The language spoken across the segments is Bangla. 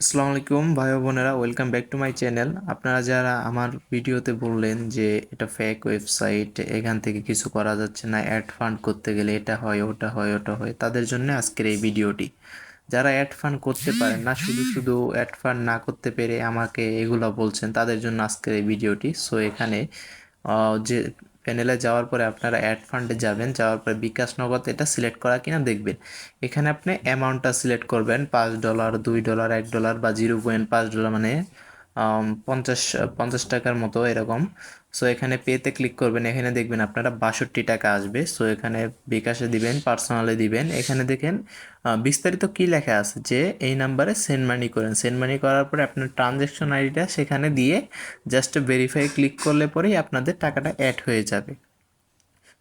আসসালামু আলাইকুম ভাই ও বোনেরা, welcome back to my channel. আপনারা যারা আমার ভিডিওতে বললেন যে এটা ফেক ওয়েবসাইট, এখান থেকে কিছু করা যাচ্ছে না, অ্যাড ফান্ড করতে গেলে এটা হয় ওটা হয় ওটা হয়, তাদের জন্য আজকের এই ভিডিওটি। যারা অ্যাড ফান্ড করতে পারেন না, শুধু শুধু অ্যাড ফান্ড না করতে পেরে আমাকে এগুলো বলছেন, তাদের জন্য আজকের এই ভিডিওটি। সো এখানে যে প্যানেলে যাওয়ার পরে আপনারা অ্যাড ফান্ডে যাবেন, যাওয়ার পরে বিকাশ নগদ এটা সিলেক্ট করা কিনা দেখবেন। এখানে আপনি অ্যামাউন্টটা সিলেক্ট করবেন, $5, $2, $1 বা $0.5, মানে 50 টাকার মতো এরকম। সো এখানে পেতে ক্লিক করবেন, এখানে দেখবেন আপনারা 62 টাকা আসবে। সো এখানে বিকাশে দিবেন, পার্সোনালে দিবেন। এখানে দেখেন বিস্তারিত কি লেখা আছে যে এই নাম্বারে সেন্ড মানি করেন। সেন্ড মানি করার পরে আপনার ট্রানজ্যাকশন আইডিটা সেখানে দিয়ে জাস্ট ভেরিফাই ক্লিক করলে পরেই আপনাদের টাকাটা অ্যাড হয়ে যাবে।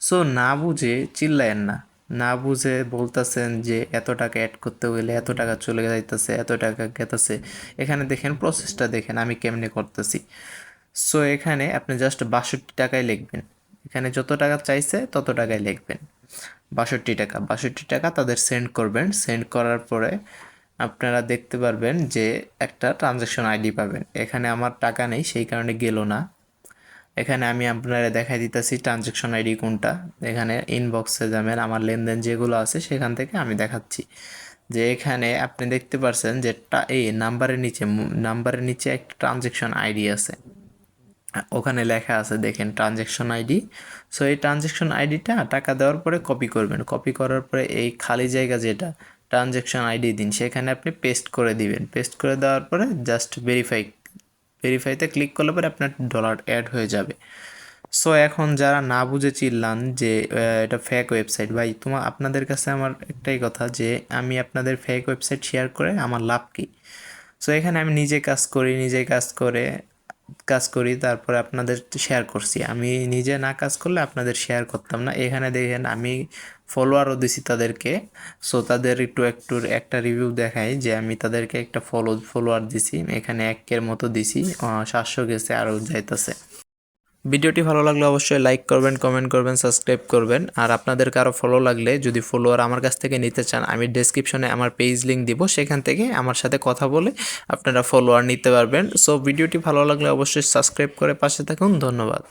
সো না বুঝে চিল্লায়েন না, না বুঝে বলতেছেন যে এত টাকা অ্যাড করতে গেলে এত টাকা চলে যাইতেছে, এত টাকা গেতেছে। এখানে দেখেন প্রসেসটা দেখেন আমি কেমনে করতেছি। সো এখানে আপনি জাস্ট 62 টাকায় লিখবেন, এখানে যত টাকা চাইছে তত টাকায় লিখবেন। 62 টাকা, 62 টাকা তাদের সেন্ড করবেন। সেন্ড করার পরে আপনারা দেখতে পারবেন যে একটা ট্রানজ্যাকশন আইডি পাবেন। এখানে আমার টাকা নেই, সেই কারণে গেল না। এখানে আমি আপনারা দেখাই দিতেছি ট্রানজ্যাকশন আইডি কোনটা। এখানে ইনবক্সে যাবেন, আমার লেনদেন যেগুলো আছে সেখান থেকে আমি দেখাচ্ছি যে এখানে আপনি দেখতে পাচ্ছেন যে এই নাম্বারের নিচে একটা ট্রানজ্যাকশন আইডি আছে, ওখানে লেখা আছে দেখেন ট্রানজ্যাকশন আইডি। সো এই ট্রানজ্যাকশন আইডিটা টাকা দেওয়ার পরে কপি করবেন। কপি করার পরে এই খালি জায়গা যেটা ট্রানজ্যাকশন আইডি দিন, সেখানে আপনি পেস্ট করে দিবেন। পেস্ট করে দেওয়ার পরে জাস্ট ভেরিফাইতে ক্লিক করলে পরে আপনার ডলার অ্যাড হয়ে যাবে। সো এখন যারা না বুঝে চিল্লান যে এটা ফেক ওয়েবসাইট, ভাই আপনাদের কাছে আমার একটাই কথা যে আমি আপনাদের ফেক ওয়েবসাইট শেয়ার করে আমার লাভ কী? সো এখানে আমি নিজে কাজ করি, তারপরে আপনাদের শেয়ার করছি। আমি নিজে না কাজ করলে আপনাদের শেয়ার করতাম না। এখানে দেখেন আমি ফলোয়ারও দিছি তাদেরকে। সো তাদের একটু একটা রিভিউ দেখাই যে আমি তাদেরকে একটা ফলোয়ার দিছি, এখানে 1 মতো দিছি, 700 গেছে, আরও যাইতেছে। ভিডিওটি ভালো লাগলে অবশ্যই লাইক করবেন, কমেন্ট করবেন, সাবস্ক্রাইব করবেন। আর আপনাদের কারো ফলো লাগলে, যদি ফলোয়ার আমার কাছ থেকে নিতে চান, আমি ডেসক্রিপশনে আমার পেজ লিঙ্ক দিব, সেখান থেকে আমার সাথে কথা বলে আপনারা ফলোয়ার নিতে পারবেন। সো ভিডিওটি ভালো লাগলে অবশ্যই সাবস্ক্রাইব করে পাশে থাকুন। ধন্যবাদ।